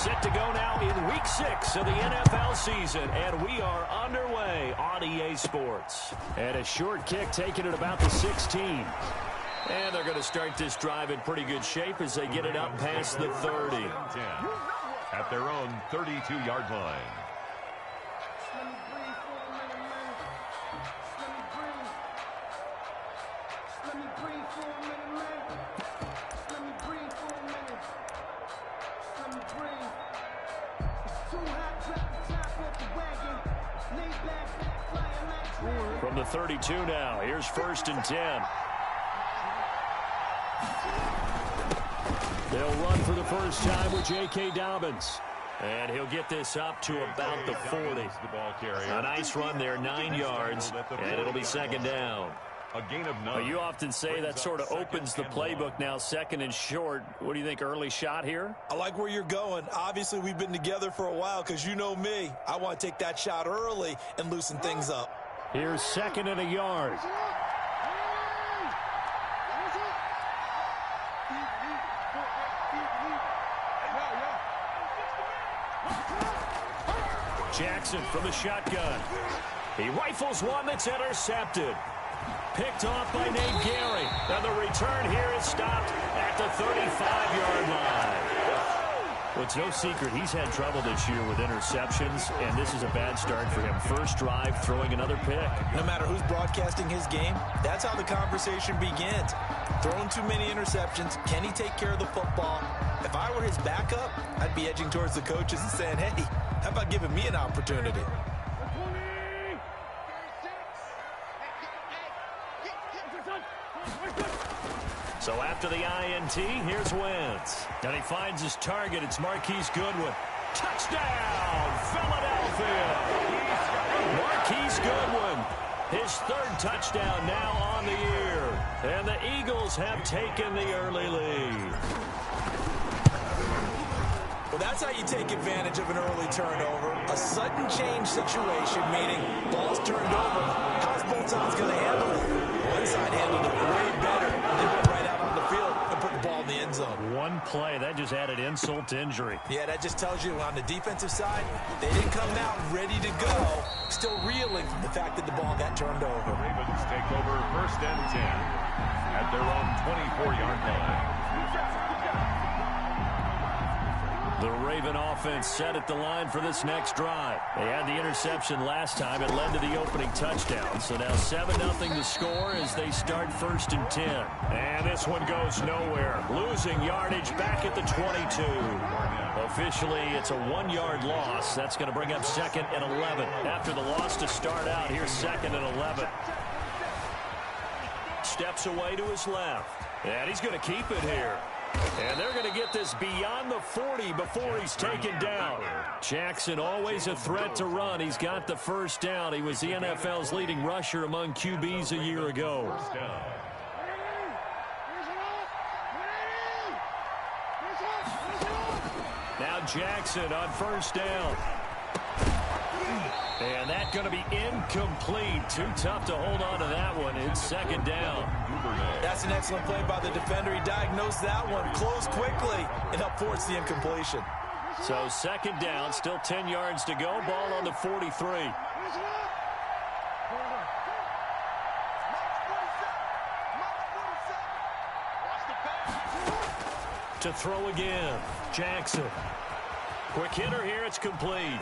Set to go now in Week 6 of the NFL season, and we are underway on EA Sports. And a short kick taken at about the 16. And they're going to start this drive in pretty good shape as they get it up past the 30. At their own 32-yard line. From the 32 now, here's 1st and 10. They'll run for the first time with J.K. Dobbins. And he'll get this up to about the 40. A nice run there, 9 yards, and it'll be 2nd down. A gain of 9. You often say that sort of opens the playbook now, 2nd and short. What do you think, early shot here? I like where you're going. Obviously, we've been together for a while because you know me. I want to take that shot early and loosen things up. Here's 2nd and a yard. Jackson from the shotgun. He rifles one that's intercepted. Picked off by Nate Gary. And the return here is stopped at the 35-yard line. Well, it's no secret he's had trouble this year with interceptions, and this is a bad start for him. First drive, throwing another pick. No matter who's broadcasting his game, that's how the conversation begins. Throwing too many interceptions, can he take care of the football? If I were his backup, I'd be edging towards the coaches and saying, hey, how about giving me an opportunity? So after the INT, here's Wentz. And he finds his target. It's Marquise Goodwin. Touchdown, Philadelphia! Marquise Goodwin, his 3rd touchdown now on the year. And the Eagles have taken the early lead. Well, that's how you take advantage of an early turnover. A sudden change situation, meaning ball's turned over. How's Bolton's going to handle it? One side handled it way better. They went right out on the field and put the ball in the end zone. One play, that just added insult to injury. Yeah, that just tells you on the defensive side, they didn't come out ready to go. Still reeling from the fact that the ball got turned over. The Ravens take over 1st and 10 at their own 24-yard line. The Raven offense set at the line for this next drive. They had the interception last time. It led to the opening touchdown. So now 7-0 the score as they start 1st and 10. And this one goes nowhere. Losing yardage back at the 22. Officially, it's a 1-yard loss. That's going to bring up 2nd and 11. After the loss to start out, here's 2nd and 11. Steps away to his left. And he's going to keep it here. And they're going to get this beyond the 40 before he's taken down. Jackson always a threat to run. He's got the 1st down. He was the NFL's leading rusher among QBs a year ago. Now Jackson on 1st down. And that's going to be incomplete. Too tough to hold on to that one. It's 2nd down. That's an excellent play by the defender. He diagnosed that one, closed quickly, and helped force the incompletion. So 2nd down, still 10 yards to go. Ball on the 43. To throw again, Jackson. Quick hitter here, it's complete.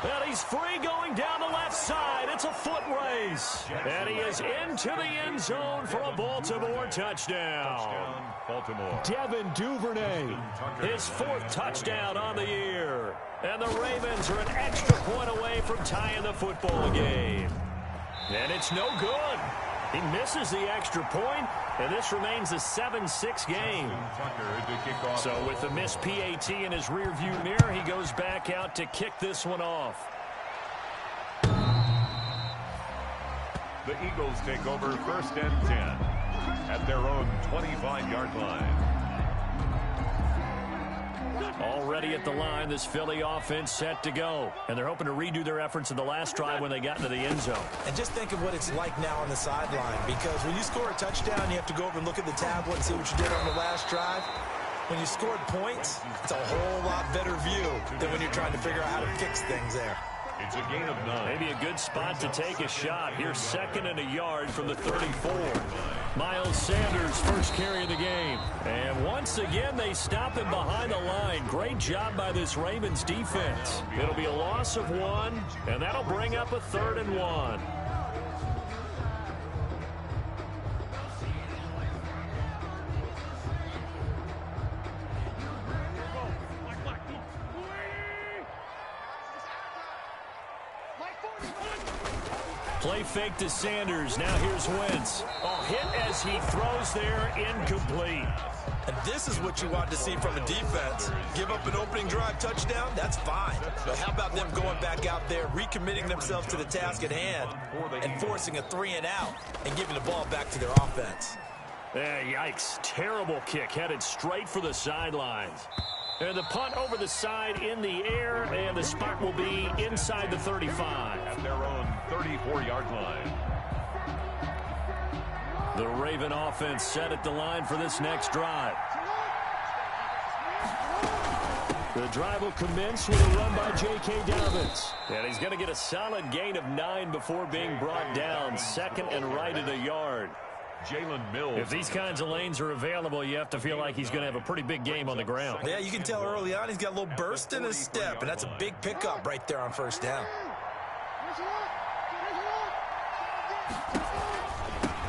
And he's free going down the left side. It's a foot race. And he is into the end zone for a Baltimore touchdown. Baltimore. Devin Duvernay, his 4th touchdown on the year. And the Ravens are an extra point away from tying the football game. And it's no good. He misses the extra point, and this remains a 7-6 game. So with the missed PAT in his rearview mirror, he goes back out to kick this one off. The Eagles take over 1st and 10 at their own 25-yard line. Already at the line, this Philly offense set to go. And they're hoping to redo their efforts in the last drive when they got into the end zone. And just think of what it's like now on the sideline, because when you score a touchdown, you have to go over and look at the tablet and see what you did on the last drive. When you scored points, it's a whole lot better view than when you're trying to figure out how to fix things there. It's a gain of 9. Maybe a good spot to take a shot. Here's 2nd and a yard from the 34. Miles Sanders, first carry of the game. And once again, they stop him behind the line. Great job by this Ravens defense. It'll be a loss of 1, and that'll bring up a 3rd and 1. Play fake to Sanders. Now here's Wentz. Oh, hit as he throws there, incomplete. And this is what you want to see from a defense. Give up an opening drive touchdown, that's fine. But how about them going back out there, recommitting themselves to the task at hand, and forcing a 3-and-out and giving the ball back to their offense. Yikes. Terrible kick, headed straight for the sidelines. And the punt over the side in the air, and the spot will be inside the 35. At their own 34-yard line. The Raven offense set at the line for this next drive. The drive will commence with a run by J.K. Dobbins. And he's going to get a solid gain of 9 before being brought down. 2nd and right at a yard. Jalen Mills. If these kinds of lanes are available, you have to feel like he's going to have a pretty big game on the ground. Yeah, you can tell early on he's got a little burst in his step, and that's a big pickup right there on first down.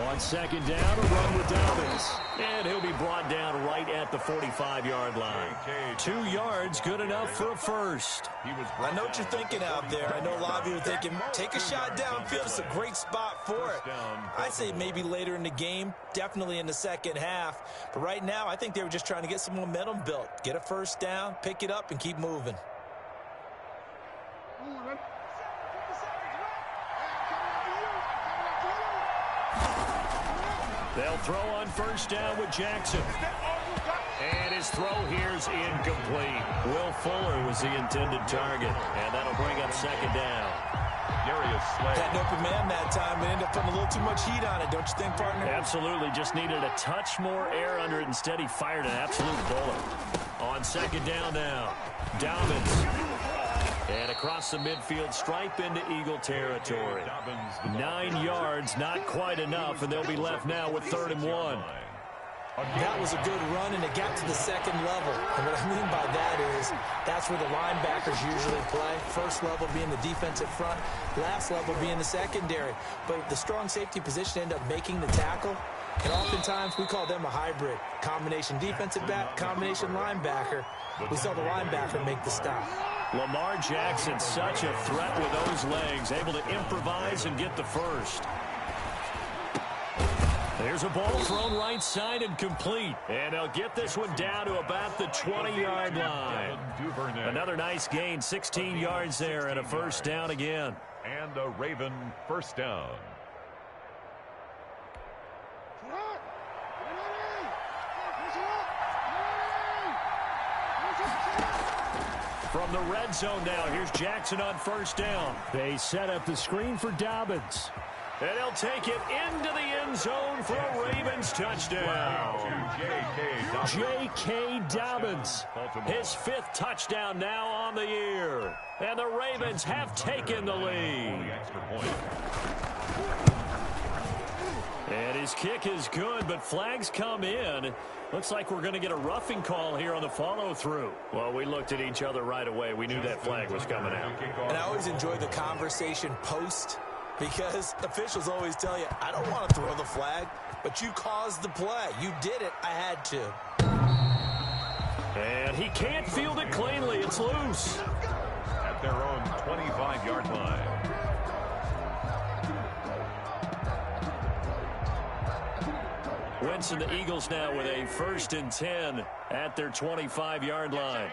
On 2nd down, a run with Dobbins. And he'll be brought down right at the 45-yard line. 2 yards, good enough for a first. I know what you're thinking out there. I know a lot of you are thinking, take a shot downfield. It's a great spot for it. I'd say maybe later in the game, definitely in the second half. But right now, I think they were just trying to get some momentum built. Get a first down, pick it up, and keep moving. They'll throw on first down with Jackson. And his throw here's incomplete. Will Fuller was the intended target. And that'll bring up 2nd down. Had an open man that time and ended up putting a little too much heat on it, don't you think, partner? Absolutely. Just needed a touch more air under it. Instead, he fired an absolute bullet. On 2nd down now, Dobbins. And across the midfield stripe into Eagle territory. 9 yards, not quite enough, and they'll be left now with 3rd and 1. That was a good run, and it got to the 2nd level. And what I mean by that is that's where the linebackers usually play. First level being the defensive front, last level being the secondary. But the strong safety position ended up making the tackle. And oftentimes we call them a hybrid. Combination defensive back, combination linebacker. We saw the linebacker make the stop. Lamar Jackson, such a threat with those legs, able to improvise and get the first. There's a ball thrown right side and complete. And they'll get this one down to about the 20-yard line. Another nice gain, 16 yards there, and a first down again. And a Raven first down. From the red zone now, here's Jackson on first down. They set up the screen for Dobbins. And he'll take it into the end zone for a Ravens touchdown. J.K. Dobbins, his 5th touchdown now on the year. And the Ravens have taken the lead. And his kick is good, but flags come in. Looks like we're going to get a roughing call here on the follow-through. Well, we looked at each other right away. We knew that flag was coming out. And I always enjoy the conversation post, because officials always tell you, I don't want to throw the flag, but you caused the play. You did it. I had to. And he can't field it cleanly. It's loose. At their own 25-yard line. Wentz and the Eagles now with a 1st and 10 at their 25-yard line.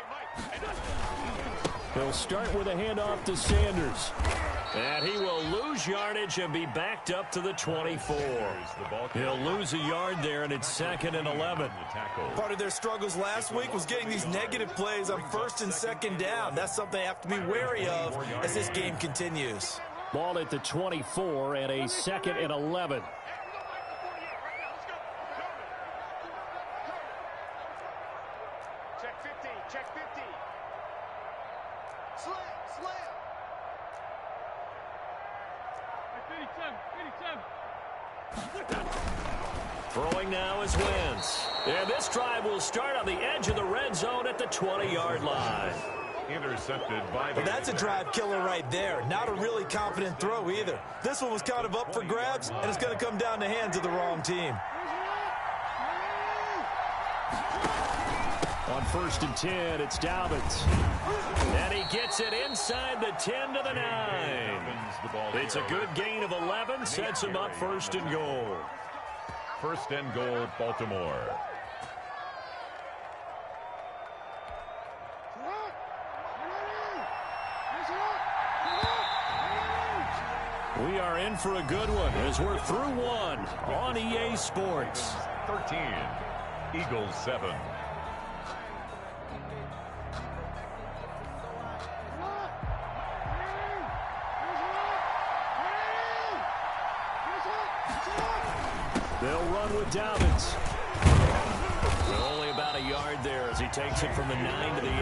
They'll start with a handoff to Sanders. And he will lose yardage and be backed up to the 24. He'll lose a yard there, and it's 2nd and 11. Part of their struggles last week was getting these negative plays on 1st and 2nd down. That's something they have to be wary of as this game continues. Ball at the 24 and a 2nd and 11. Check 50, check 50. Slam. Throwing now is Wentz. And this drive will start on the edge of the red zone at the 20-yard line. Intercepted by Well, that's a drive killer right there. Not a really confident throw either. This one was kind of up for grabs, and it's going to come down the hands of the wrong team. On 1st and 10, it's Dobbins. And he gets it inside the 10 to the 9. It's a good gain of 11, sets him up 1st and goal. 1st and goal, Baltimore. We are in for a good one as we're through one on EA Sports. 13, Eagles 7. They'll run with Dobbins. Only about a yard there as he takes it from the 9 to the 8.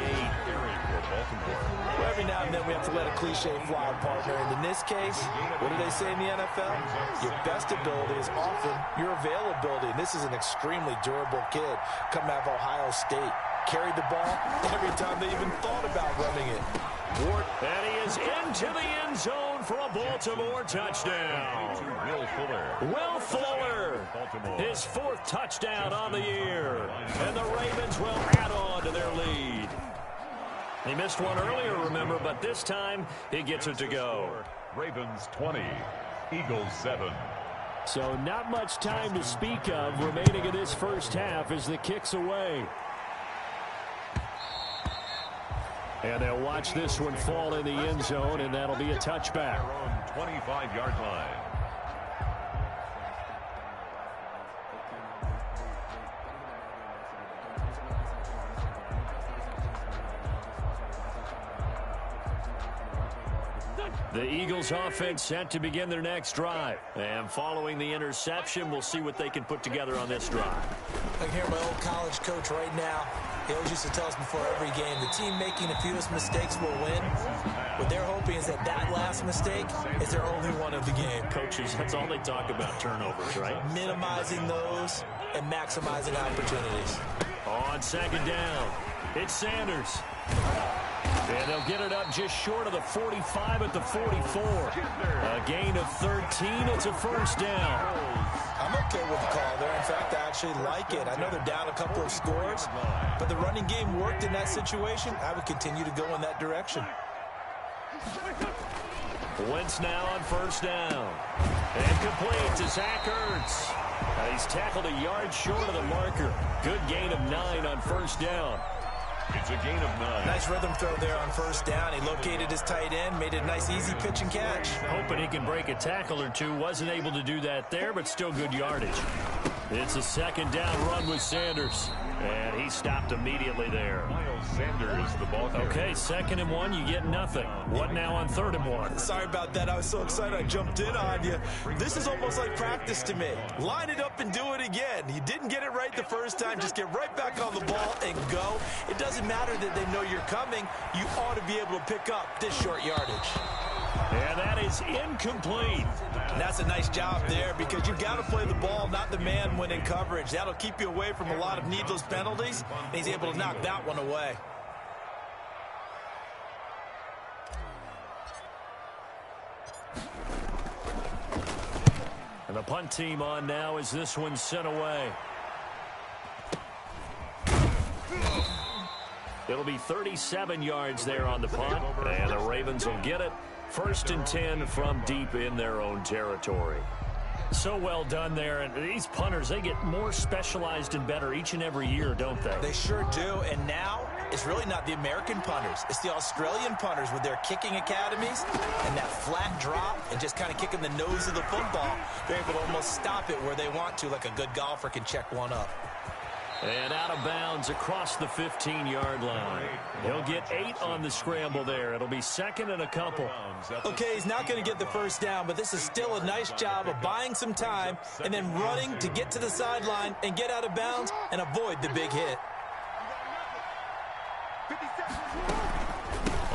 Well, every now and then we have to let a cliche fly, partner. And in this case, what do they say in the NFL? Your best ability is often your availability. And this is an extremely durable kid coming out of Ohio State. Carried the ball every time they even thought about running it. Ward, and he is into the end zone for a Baltimore touchdown. Will Fuller, his 4th touchdown on the year. And the Ravens will add on to their lead. He missed one earlier, remember, but this time he gets it to go. Ravens 20, Eagles 7. So not much time to speak of remaining in this first half as the kick's away. And they'll watch this one fall in the end zone, and that'll be a touchback. 25-yard line. The Eagles offense set to begin their next drive. And following the interception, we'll see what they can put together on this drive. I can hear my old college coach right now. He always used to tell us before every game, the team making the fewest mistakes will win. What they're hoping is that that last mistake is their only one of the game. Coaches, that's all they talk about, turnovers, right? Minimizing those and maximizing opportunities. On 2nd down, it's Sanders. And they'll get it up just short of the 45 at the 44. A gain of 13. It's a 1st down. I'm okay with the call there. In fact, I actually like it. I know they're down a couple of scores, but the running game worked in that situation. I would continue to go in that direction. Wentz now on 1st down. And complete to Zach Ertz. He's tackled a yard short of the marker. Good gain of 9 on 1st down. It's a gain of 9. Nice rhythm throw there on 1st down. He located his tight end, made it a nice easy pitch and catch. Hoping he can break a tackle or two. Wasn't able to do that there, but still good yardage. It's a 2nd down run with Sanders. And he stopped immediately there. Miles Sanders, the ball carrier. Okay, 2nd and 1, you get nothing. What now on 3rd and 1? Sorry about that. I was so excited I jumped in on you. This is almost like practice to me. Line it up and do it again. You didn't get it right the first time. Just get right back on the ball and go. It doesn't matter that they know you're coming. You ought to be able to pick up this short yardage. And that is incomplete. And that's a nice job there because you've got to play the ball, not the man when in coverage. That'll keep you away from a lot of needless penalties, and he's able to knock that one away. And the punt team on now as this one's sent away. It'll be 37 yards there on the punt, and the Ravens will get it. 1st and 10 from deep in their own territory. So well done there. And these punters, they get more specialized and better each and every year, don't they? They sure do. And now it's really not the American punters. It's the Australian punters with their kicking academies and that flat drop and just kind of kicking the nose of the football. They're able to almost stop it where they want to, like a good golfer can check one up. And out of bounds across the 15-yard line. He'll get 8 on the scramble there. It'll be second and a couple. Okay, he's not going to get the first down, but this is still a nice job of buying some time and then running to get to the sideline and get out of bounds and avoid the big hit.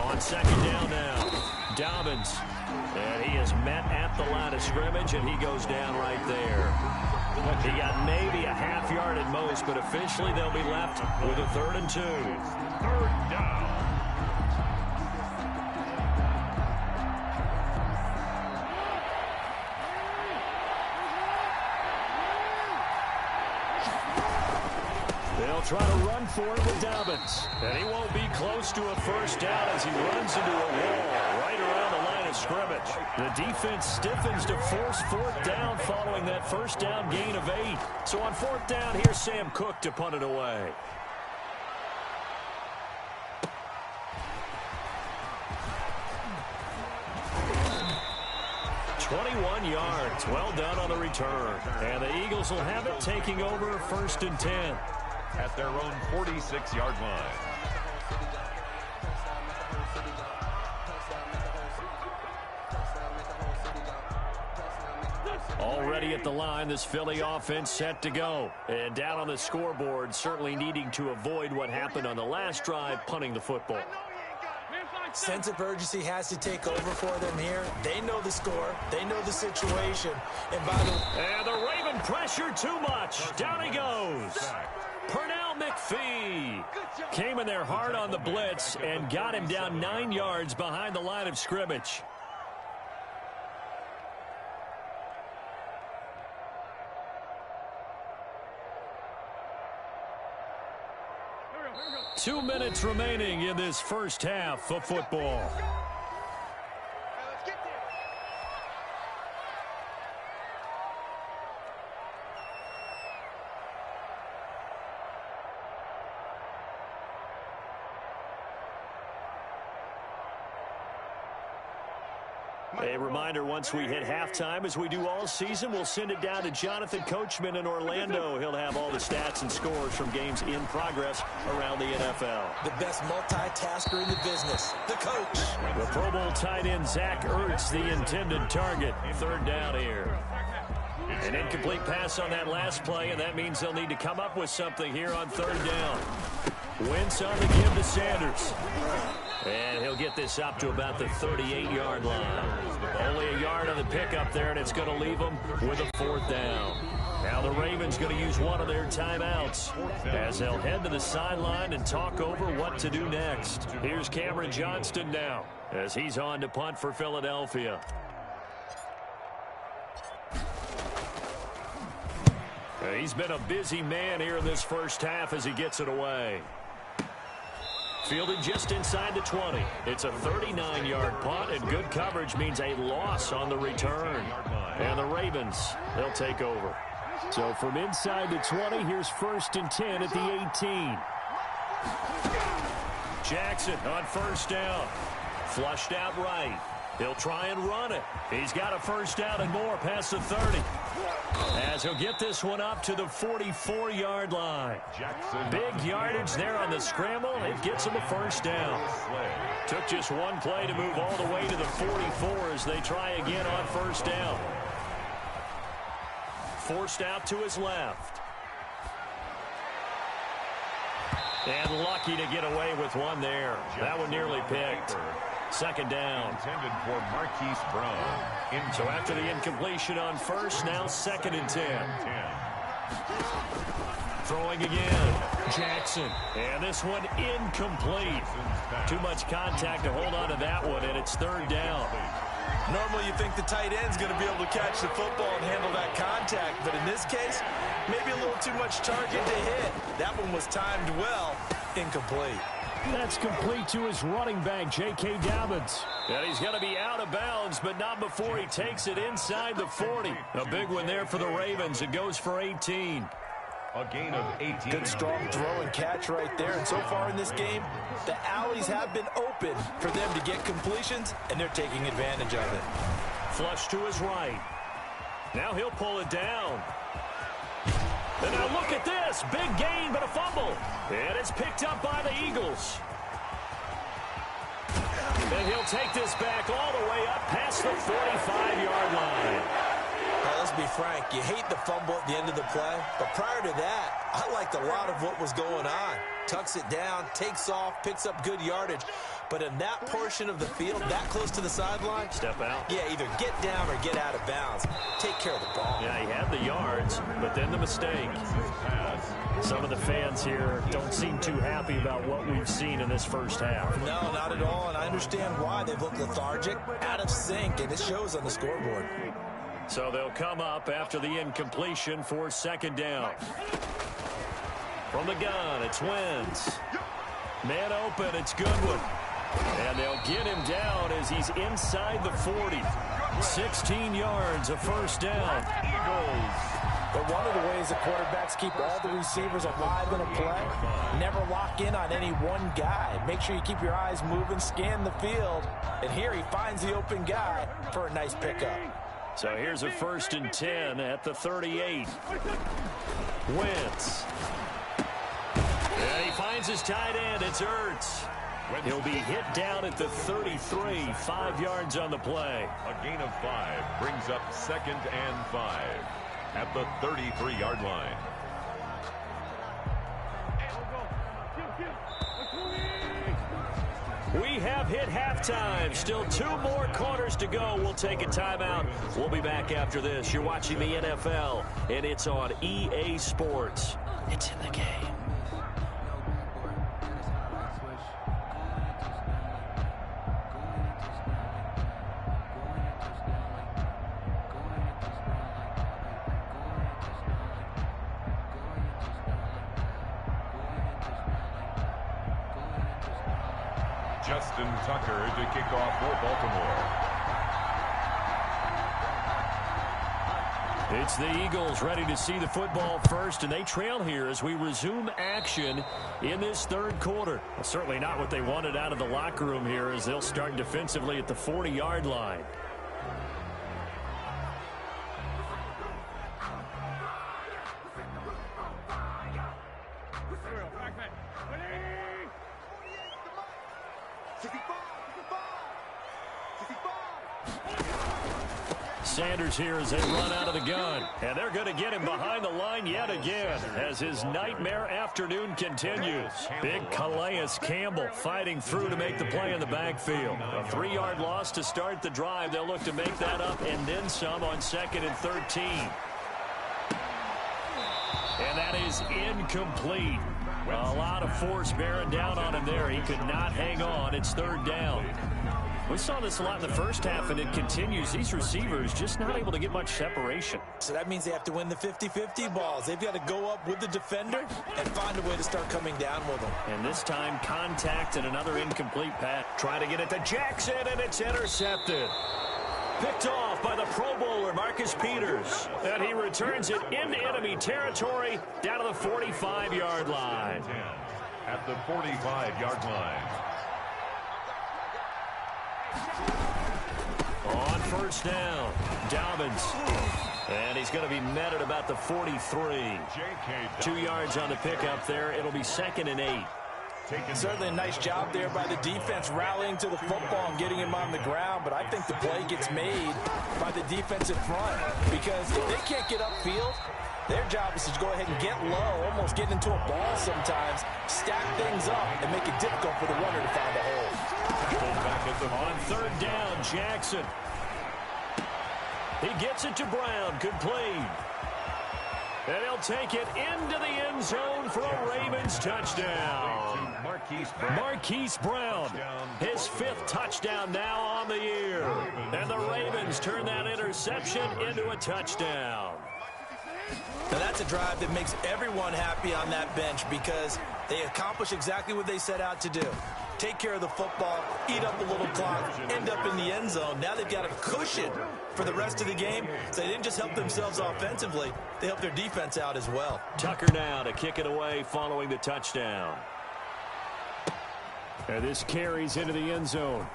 On second down now, Dobbins. And he is met at the line of scrimmage, and he goes down right there. He got maybe a half yard at most, but officially they'll be left with a 3rd and 2. Third down. They'll try to run for it with Dobbins. And he won't be close to a first down as he runs into a wall right around the line of scrimmage. The defense stiffens to force 4th down following that first down gain of 8. So on 4th down, here's Sam Cook to punt it away. "21 yards. Well done on the return. And the Eagles will have it, taking over 1st and 10. At their own 46-yard line. Already at the line, this Philly offense set to go. And down on the scoreboard, certainly needing to avoid what happened on the last drive, punting the football. Sense of urgency has to take over for them here. They know the score. They know the situation. And the Raven pressure too much. Down he goes. Pernell McPhee came in there hard on the blitz and got him down 9 yards behind the line of scrimmage. Two minutes remaining in this first half of football. A reminder, once we hit halftime, as we do all season, we'll send it down to Jonathan Coachman in Orlando. He'll have all the stats and scores from games in progress around the NFL. The best multitasker in the business, the coach. The Pro Bowl tight end Zach Ertz, the intended target. 3rd down here. An incomplete pass on that last play, and that means they'll need to come up with something here on 3rd down. Wentz on the give to Sanders. And he'll get this up to about the 38-yard line. Only a yard on the pickup there, and it's going to leave them with a 4th down. Now the Ravens going to use one of their timeouts as they'll head to the sideline and talk over what to do next. Here's Cameron Johnston now as he's on to punt for Philadelphia. He's been a busy man here in this first half as he gets it away. Fielded just inside the 20. It's a 39-yard punt, and good coverage means a loss on the return. And the Ravens, they'll take over. So from inside the 20, here's 1st and 10 at the 18. Jackson on 1st down. Flushed out right. He'll try and run it. He's got a 1st down and more past the 30. As he'll get this one up to the 44-yard line. Big yardage there on the scramble. It gets him a 1st down. Took just one play to move all the way to the 44 as they try again on 1st down. Forced out to his left. And lucky to get away with one there. That one nearly picked. 2nd down. Intended for Marquise Brown. So after the incompletion on 1st, now 2nd and 10. Throwing again. Jackson. And this one incomplete. Too much contact to hold on to that one, and it's 3rd down. Normally you think the tight end's going to be able to catch the football and handle that contact, but in this case, maybe a little too much target to hit. That one was timed well. Incomplete. That's complete to his running back, J.K. Dobbins. And he's going to be out of bounds, but not before he takes it inside the 40. A big one there for the Ravens. It goes for 18. A gain of 18. Good strong throw and catch right there. And so far in this game, the alleys have been open for them to get completions, and they're taking advantage of it. Flush to his right. Now he'll pull it down. And now look at this. Big gain, but a fumble. And it's picked up by the Eagles. And he'll take this back all the way up past the 45-yard line. Now, let's be frank. You hate the fumble at the end of the play. But prior to that, I liked a lot of what was going on. Tucks it down, takes off, picks up good yardage. But in that portion of the field, that close to the sideline, step out. Yeah, either get down or get out of bounds. Take care of the ball. Yeah, he had the yards, but then the mistake. Some of the fans here don't seem too happy about what we've seen in this first half. No, not at all, and I understand why. They've looked lethargic, out of sync, and it shows on the scoreboard. So they'll come up after the incompletion for second down. From the gun, it's Wentz. Man open, it's Goodwin. And they'll get him down as he's inside the 40. 16 yards, a first down. Eagles. But one of the ways the quarterbacks keep all the receivers alive in a play, never lock in on any one guy. Make sure you keep your eyes moving, scan the field. And here he finds the open guy for a nice pickup. So here's a 1st and 10 at the 38. Wentz. And he finds his tight end. It's Ertz. He'll be hit down at the 33, 5 yards on the play. A gain of 5 brings up 2nd and 5 at the 33-yard line. We have hit halftime. Still 2 more quarters to go. We'll take a timeout. We'll be back after this. You're watching the NFL, and it's on EA Sports. It's in the game. Justin Tucker to kick off for Baltimore. It's the Eagles ready to see the football first, and they trail here as we resume action in this third quarter. Well, certainly not what they wanted out of the locker room here as they'll start defensively at the 40-yard line. Sanders here as they run out of the gun. And they're going to get him behind the line yet again as his nightmare afternoon continues. Big Calais Campbell fighting through to make the play in the backfield. A 3-yard loss to start the drive. They'll look to make that up and then some on 2nd and 13. And that is incomplete. A lot of force bearing down on him there. He could not hang on. It's 3rd down. We saw this a lot in the first half, and it continues. These receivers just not able to get much separation. So that means they have to win the 50-50 balls. They've got to go up with the defender and find a way to start coming down with them. And this time, contact and another incomplete pass. Try to get it to Jackson, and it's intercepted. Picked off by the Pro Bowler, Marcus Peters. And he returns it into enemy territory down to the 45-yard line. At the 45-yard line. On 1st down, Dobbins. And he's going to be met at about the 43. 2 yards on the pickup there. It'll be 2nd and 8. Certainly a nice job there by the defense rallying to the football and getting him on the ground, but I think the play gets made by the defensive front because if they can't get upfield, their job is to go ahead and get low, almost get into a ball sometimes, stack things up, and make it difficult for the runner to find a hole. On 3rd down, Jackson. He gets it to Brown, complete. And he'll take it into the end zone for a Ravens touchdown. Marquise Brown, his 5th touchdown now on the year. And the Ravens turn that interception into a touchdown. Now that's a drive that makes everyone happy on that bench because they accomplish exactly what they set out to do. Take care of the football, eat up a little clock, end up in the end zone. Now they've got a cushion for the rest of the game. So they didn't just help themselves offensively, they helped their defense out as well. Tucker now to kick it away following the touchdown. And this carries into the end zone.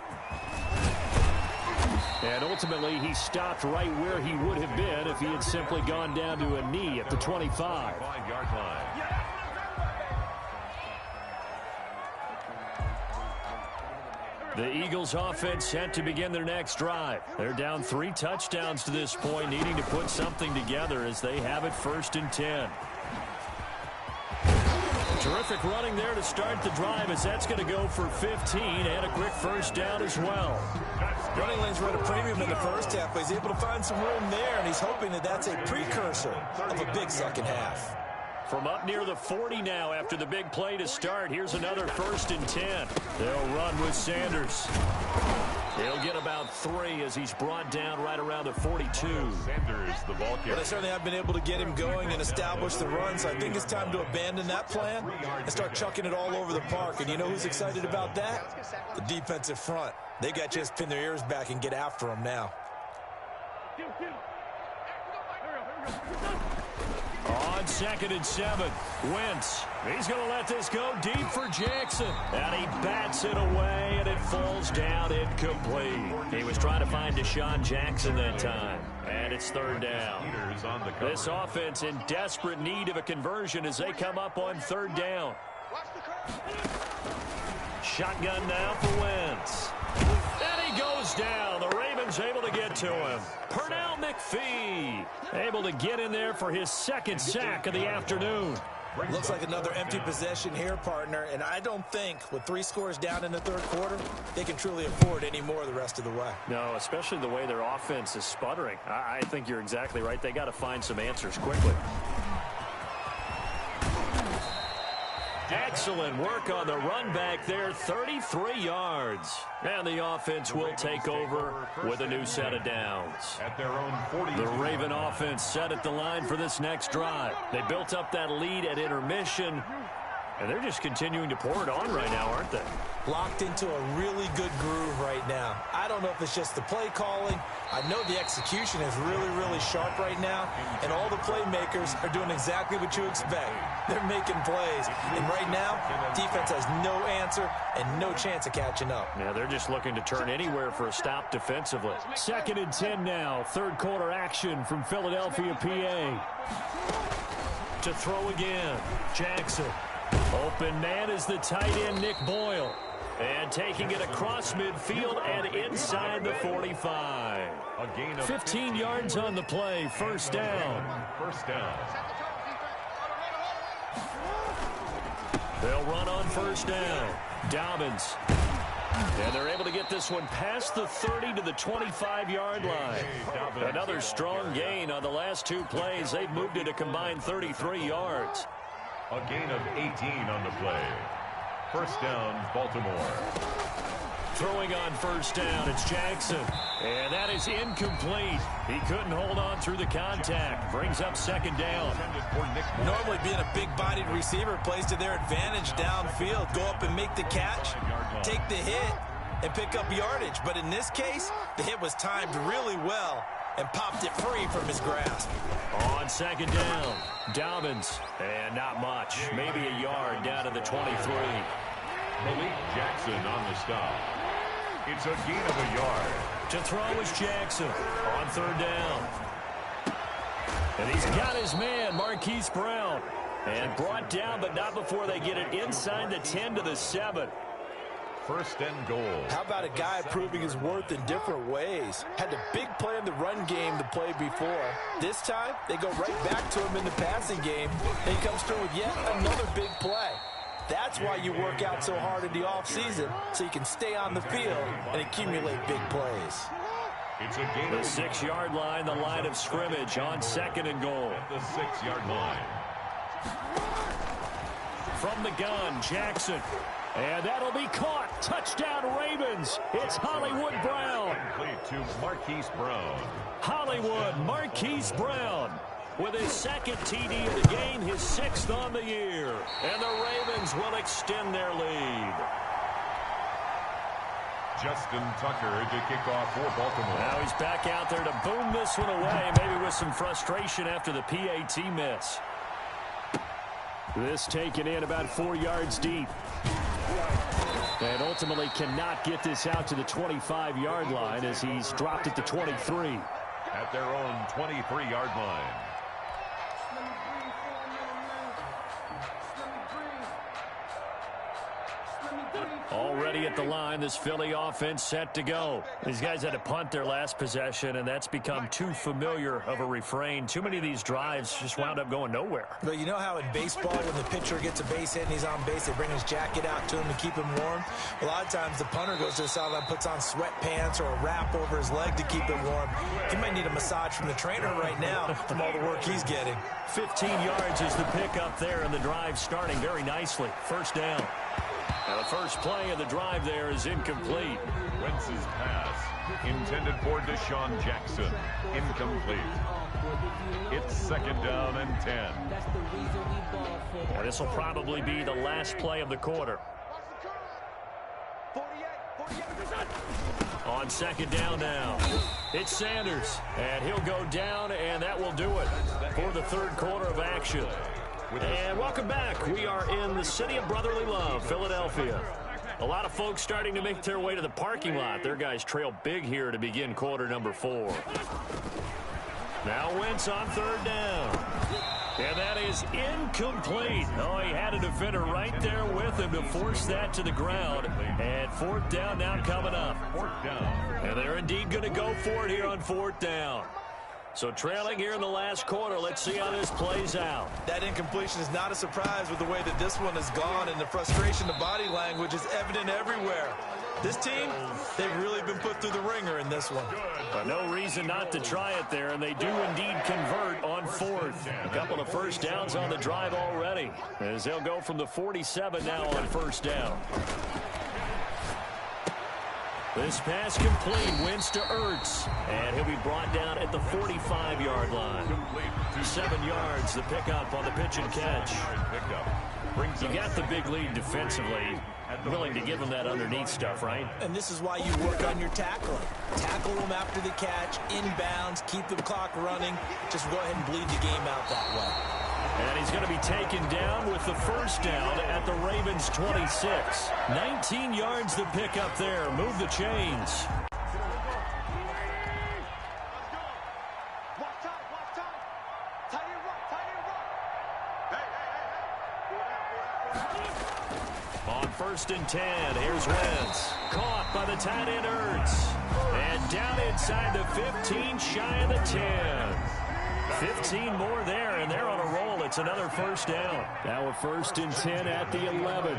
And ultimately, he stopped right where he would have been if he had simply gone down to a knee at the 25. 5-yard line. The Eagles offense set to begin their next drive. They're down 3 touchdowns to this point, needing to put something together as they have it 1st and 10. Terrific running there to start the drive as that's going to go for 15 and a quick first down as well. Running lanes were at a premium in the first half, but he's able to find some room there, and he's hoping that that's a precursor of a big second half. From up near the 40 now after the big play to start. Here's another 1st and 10. They'll run with Sanders. He'll get about 3 as he's brought down right around the 42. Sanders, the ball carrier. But they certainly have been able to get him going and establish the run, so I think it's time to abandon that plan and start chucking it all over the park. And you know who's excited about that? The defensive front. They got just pin their ears back and get after him now. On 2nd and 7, Wentz. He's going to let this go deep for Jackson. And he bats it away, and it falls down incomplete. He was trying to find Deshaun Jackson that time. And it's 3rd down. This offense in desperate need of a conversion as they come up on 3rd down. Shotgun now for Wentz. And he goes down. The Ravens able to get to him. Pernell McPhee able to get in there for his 2nd sack of the afternoon. Looks like another empty possession here, partner, and I don't think with 3 scores down in the 3rd quarter, they can truly afford any more the rest of the way. No, especially the way their offense is sputtering. I think you're exactly right. They got to find some answers quickly. Excellent work on the run back there, 33 yards. And the offense will take over with a new set of downs. At their own 40. The Raven offense set at the line for this next drive. They built up that lead at intermission, and they're just continuing to pour it on right now, aren't they? Locked into a really good groove right now. I don't know if it's just the play calling. I know the execution is really, really sharp right now, and all the playmakers are doing exactly what you expect. They're making plays, and right now, defense has no answer and no chance of catching up. Yeah, they're just looking to turn anywhere for a stop defensively. 2nd and 10 now, 3rd quarter action from Philadelphia, PA. To throw again, Jackson. Open man is the tight end, Nick Boyle. And taking it across midfield and inside the 45. 15 yards on the play, 1st down. They'll run on 1st down. Dobbins. And they're able to get this one past the 30 to the 25-yard line. Another strong gain on the last 2 plays. They've moved it a combined 33 yards. A gain of 18 on the play. 1st down, Baltimore. Throwing on 1st down, it's Jackson. And that is incomplete. He couldn't hold on through the contact. Brings up 2nd down. Normally being a big-bodied receiver plays to their advantage downfield. Go up and make the catch, take the hit, and pick up yardage. But in this case, the hit was timed really well and popped it free from his grasp. On 2nd down, Dobbins. And not much. Maybe a yard down to the 23. Malik Jackson on the stop. It's a gain of a yard. To throw is Jackson on 3rd down. And he's got his man, Marquise Brown. And brought down, but not before they get it inside the 10 to the 7. 1st and goal. How about a guy proving his worth in different ways? Had a big play in the run game the play before. This time, they go right back to him in the passing game. And he comes through with yet another big play. That's why you work out so hard in the offseason, so you can stay on the field and accumulate big plays. It's a gain the 6-yard line, the line of scrimmage on 2nd and goal. At the 6-yard line. From the gun, Jackson. And that'll be caught. Touchdown, Ravens. It's Hollywood Brown. Complete to Marquise Brown. Hollywood, Marquise Brown. with his second TD of the game, his 6th on the year. And the Ravens will extend their lead. Justin Tucker to kick off for Baltimore. Now he's back out there to boom this one away, maybe with some frustration after the PAT miss. This taken in about 4 yards deep. And ultimately cannot get this out to the 25-yard line as he's dropped at the 23. At their own 23-yard line. Already at the line, this Philly offense set to go. These guys had to punt their last possession, and that's become too familiar of a refrain. Too many of these drives just wound up going nowhere. But you know how in baseball, when the pitcher gets a base hit and he's on base, they bring his jacket out to him to keep him warm? A lot of times the punter goes to the sideline, puts on sweatpants or a wrap over his leg to keep him warm. He might need a massage from the trainer right now from all the work he's getting. 15 yards is the pickup there, and the drive starting very nicely. First down. Now the first play of the drive there is incomplete. Wentz's pass intended for Deshaun Jackson. Incomplete. It's 2nd down and 10. Now this will probably be the last play of the quarter. On 2nd down now, it's Sanders, and he'll go down, and that will do it for the 3rd quarter of action. And welcome back. We are in the city of brotherly love, Philadelphia. A lot of folks starting to make their way to the parking lot. Their guys trail big here to begin quarter number 4. Now Wentz on 3rd down. And that is incomplete. Oh, he had a defender right there with him to force that to the ground. And 4th down now coming up. 4th down. And they're indeed going to go for it here on 4th down. So trailing here in the last quarter, let's see how this plays out. That incompletion is not a surprise with the way that this one has gone, and the frustration, the body language is evident everywhere. This team, they've really been put through the ringer in this one. But no reason not to try it there, and they do indeed convert on 4th. A couple of first downs on the drive already, as they'll go from the 47 now on 1st down. This pass complete, Wentz to Ertz, and he'll be brought down at the 45-yard line. 7 yards, the pickup on the pitch and catch. You got the big lead defensively. Willing to give him that underneath stuff, right? And this is why you work on your tackling. Tackle them after the catch, inbounds, keep the clock running. Just go ahead and bleed the game out that way. And he's going to be taken down with the 1st down at the Ravens' 26. 19 yards to pick up there. Move the chains. On 1st and 10, here's Wentz. Caught by the tight end Ertz. And down inside the 15, shy of the 10. 15 more there, and they're on a roll. It's another 1st down. Now a 1st and 10 at the 11.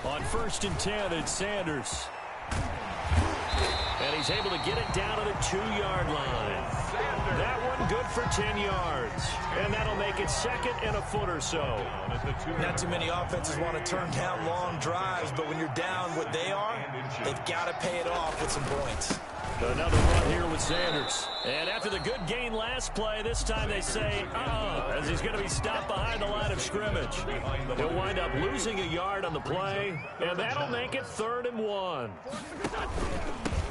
On 1st and 10, it's Sanders. And he's able to get it down to the 2-yard line. That one good for 10 yards. And that'll make it 2nd and a foot or so. Not too many offenses want to turn down long drives, but when you're down what they are, they've got to pay it off with some points. Another run here with Sanders. And after the good gain last play, this time they say, as he's going to be stopped behind the line of scrimmage. He'll wind up losing a yard on the play, and that'll make it 3rd and 1.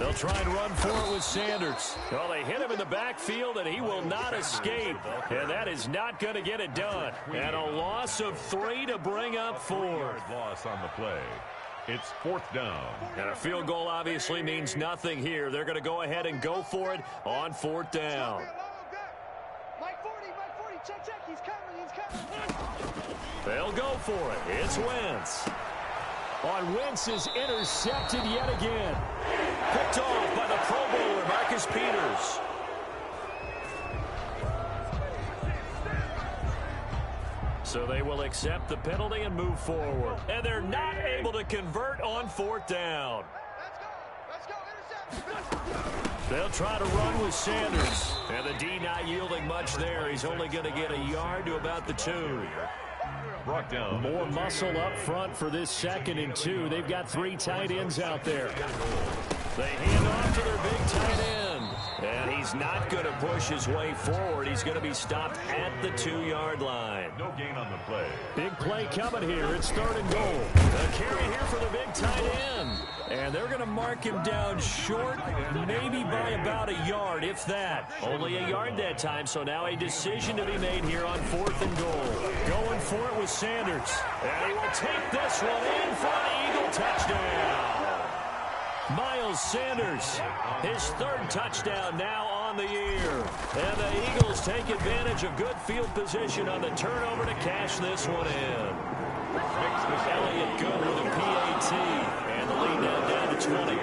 They'll try and run for it with Sanders. Well, they hit him in the backfield, and he will not escape. And that is not going to get it done. And a loss of 3 to bring up 4. Loss on the play. It's 4th down. And a field goal obviously means nothing here. They're going to go ahead and go for it on 4th down. Mike 40, check, he's coming. They'll go for it. It's Wentz. On Wentz is intercepted yet again. Picked off by the Pro Bowler, Marcus Peters. So they will accept the penalty and move forward. And they're not able to convert on 4th down. Let's go, intercept. They'll try to run with Sanders. And the D not yielding much there. He's only going to get a yard to about the 2. Brought down. More muscle up front for this 2nd and 2. They've got 3 tight ends out there. They hand off to their big tight end. And he's not going to push his way forward. He's going to be stopped at the 2-yard line. No gain on the play. Big play coming here. It's 3rd and goal. A carry here for the big tight end. And they're going to mark him down short, maybe by about a yard, if that. Only a yard that time, so now a decision to be made here on 4th and goal. Going for it with Sanders. And he will take this one in for an Eagle touchdown. Miles Sanders, his 3rd touchdown now on the year. And the Eagles take advantage of good field position on the turnover to cash this one in. Elliott good with a PAT. And the lead now down to 20.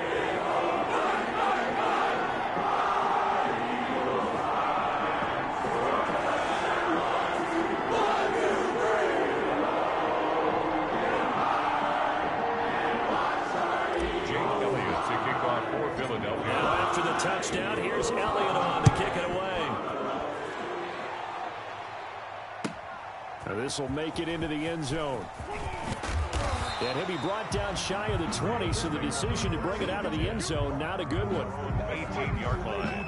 Now after the touchdown, here's Elliott on to kick it away. Now this will make it into the end zone. And he'll be brought down shy of the 20, so the decision to bring it out of the end zone, not a good one. 18-yard line.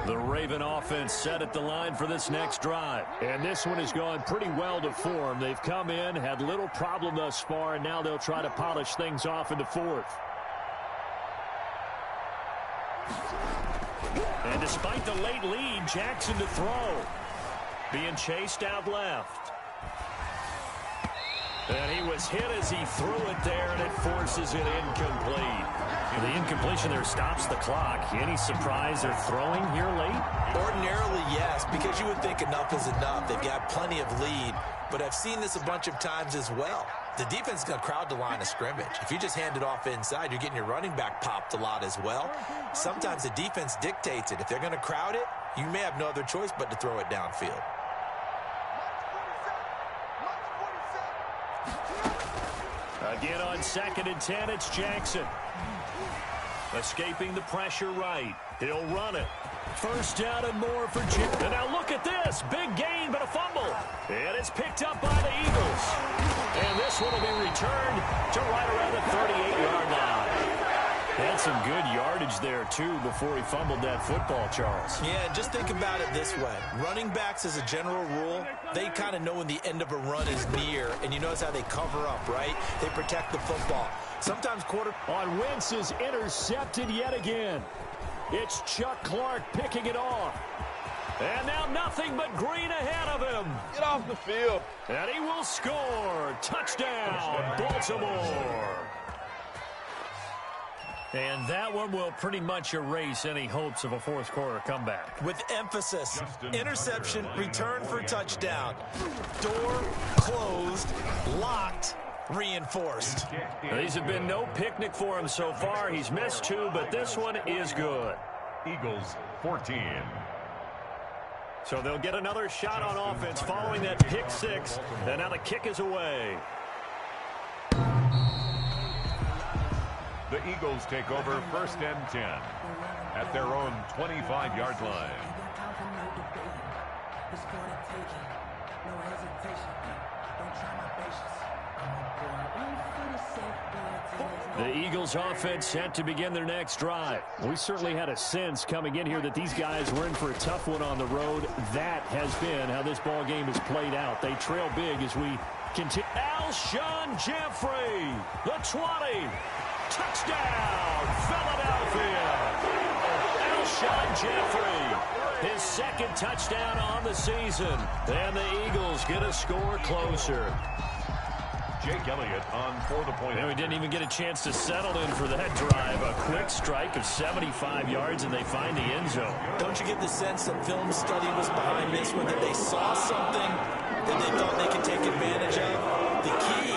The Raven offense set at the line for this next drive. And this one has gone pretty well to form. They've come in, had little problem thus far, and now they'll try to polish things off into 4th. And despite the late lead, Jackson to throw. Being chased out left. And he was hit as he threw it there, and it forces it incomplete. The incompletion there stops the clock. Any surprise they're throwing here late? Ordinarily, yes, because you would think enough is enough. They've got plenty of lead, but I've seen this a bunch of times as well. The defense is going to crowd the line of scrimmage. If you just hand it off inside, you're getting your running back popped a lot as well. Sometimes the defense dictates it. If they're going to crowd it, you may have no other choice but to throw it downfield. Again on 2nd and 10, it's Jackson. Escaping the pressure right. He'll run it. 1st down and more for Jim. And now look at this. Big gain, but a fumble. And it's picked up by the Eagles. And this one will be returned to right around the 38-yard line. Had some good yardage there, too, before he fumbled that football, Charles. Yeah, just think about it this way. Running backs, as a general rule, they kind of know when the end of a run is near, and you notice how they cover up, right? They protect the football. Sometimes on Wentz is intercepted yet again. It's Chuck Clark picking it off. And now nothing but green ahead of him. Get off the field. And he will score. Touchdown, Baltimore. And that one will pretty much erase any hopes of a 4th quarter comeback. With emphasis, interception, return for touchdown. Door closed, locked, reinforced. These have been no picnic for him so far. He's missed 2, but this one is good. Eagles 14. So they'll get another shot on offense following that pick 6. And now the kick is away. The Eagles take over 1st and 10 at their own 25-yard line. The Eagles offense set to begin their next drive. We certainly had a sense coming in here that these guys were in for a tough one on the road. That has been how this ball game has played out. They trail big as we continue. Alshon Jeffrey, the 20. Touchdown, Philadelphia. Alshon Jeffrey, his 2nd touchdown on the season. And the Eagles get a score closer. Jake Elliott on for the point. And we didn't even get a chance to settle in for that drive. A quick strike of 75 yards, and they find the end zone. Don't you get the sense that film study was behind this one, that they saw something that they thought they could take advantage of? The key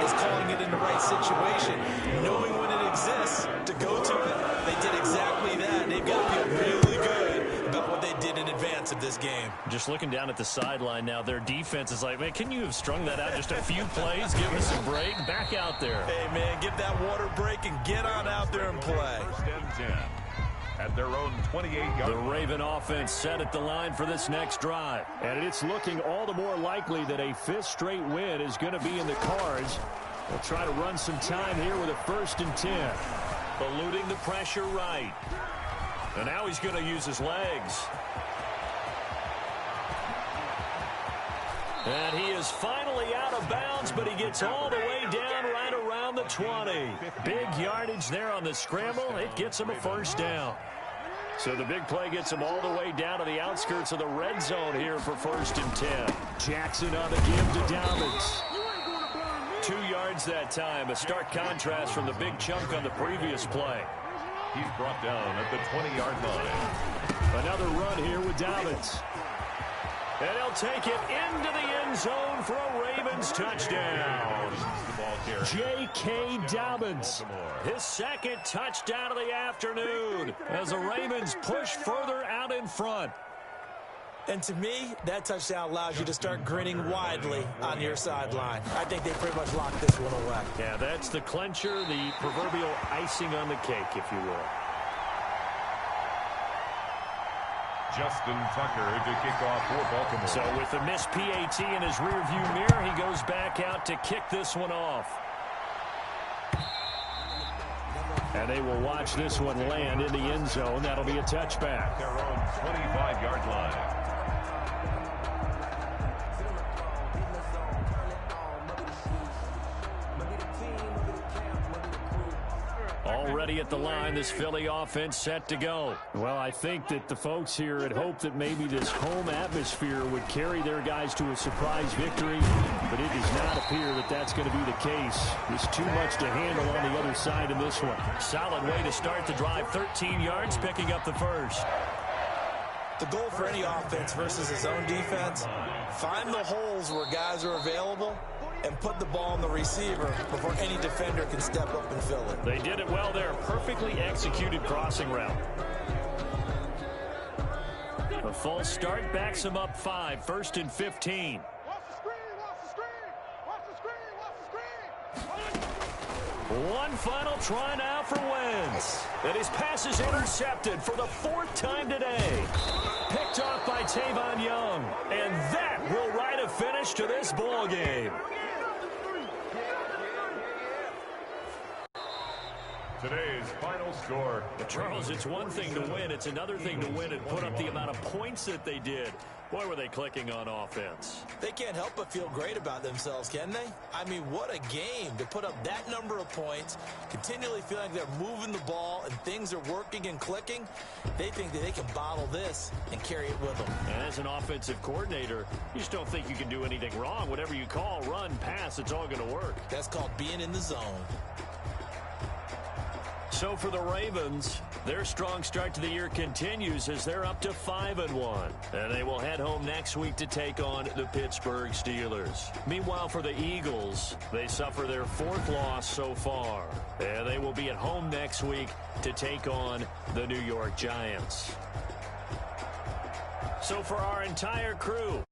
is calling it in the right situation, knowing when it exists to go to it. They did exactly that. They've got to feel really good about what they did in advance of this game. Just looking down at the sideline now, their defense is like, man, can you have strung that out just a few plays? Give us a break. Back out there. Hey, man, give that water break and get on out there and play. 1st and 10 at their own 28-yard. The Raven offense set at the line for this next drive. And it's looking all the more likely that a 5th straight win is going to be in the cards They'll try to run some time here with a 1st and 10. Eluding the pressure right. And now he's going to use his legs. And he is finally out of bounds, but he gets all the way down right around the 20. Big yardage there on the scramble. It gets him a 1st down. So the big play gets him all the way down to the outskirts of the red zone here for 1st and 10. Jackson on the give to Dobbins. 2 yards that time. A stark contrast from the big chunk on the previous play. He's brought down at the 20-yard line. Another run here with Dobbins. And he'll take it into the end zone for a Ravens touchdown. J.K. Dobbins, his 2nd touchdown of the afternoon as the Ravens push further out in front. And to me, that touchdown allows you to start grinning widely on your sideline. I think they pretty much locked this one away. Yeah, that's the clincher, the proverbial icing on the cake, if you will. Justin Tucker to kick off for Baltimore. So with the missed PAT in his rearview mirror, he goes back out to kick this one off. And they will watch this one land in the end zone. That'll be a touchback. Their own 25-yard line. Already at the line, this Philly offense set to go. Well, I think that the folks here had hoped that maybe this home atmosphere would carry their guys to a surprise victory, but it does not appear that that's going to be the case. There's too much to handle on the other side in this one. Solid way to start the drive, 13 yards, picking up the 1st. The goal for any offense versus his own defense, find the holes where guys are available and put the ball on the receiver before any defender can step up and fill it. They did it well there. Perfectly executed crossing route. A false start backs him up 5, 1st and 15. Watch the screen, watch the screen, watch the screen, watch the screen. One final try now for Wentz. And his pass is intercepted for the 4th time today. Picked off by Tavon Young. And that will write a finish to this ball game. Today's final score. Charles, it's one thing to win. It's another thing to win and put up the amount of points that they did. Boy, were they clicking on offense. They can't help but feel great about themselves, can they? I mean, what a game to put up that number of points, continually feeling like they're moving the ball and things are working and clicking. They think that they can bottle this and carry it with them. And as an offensive coordinator, you just don't think you can do anything wrong. Whatever you call, run, pass, it's all going to work. That's called being in the zone. So for the Ravens, their strong start to the year continues as they're up to 5-1. And they will head home next week to take on the Pittsburgh Steelers. Meanwhile, for the Eagles, they suffer their 4th loss so far. And they will be at home next week to take on the New York Giants. So for our entire crew,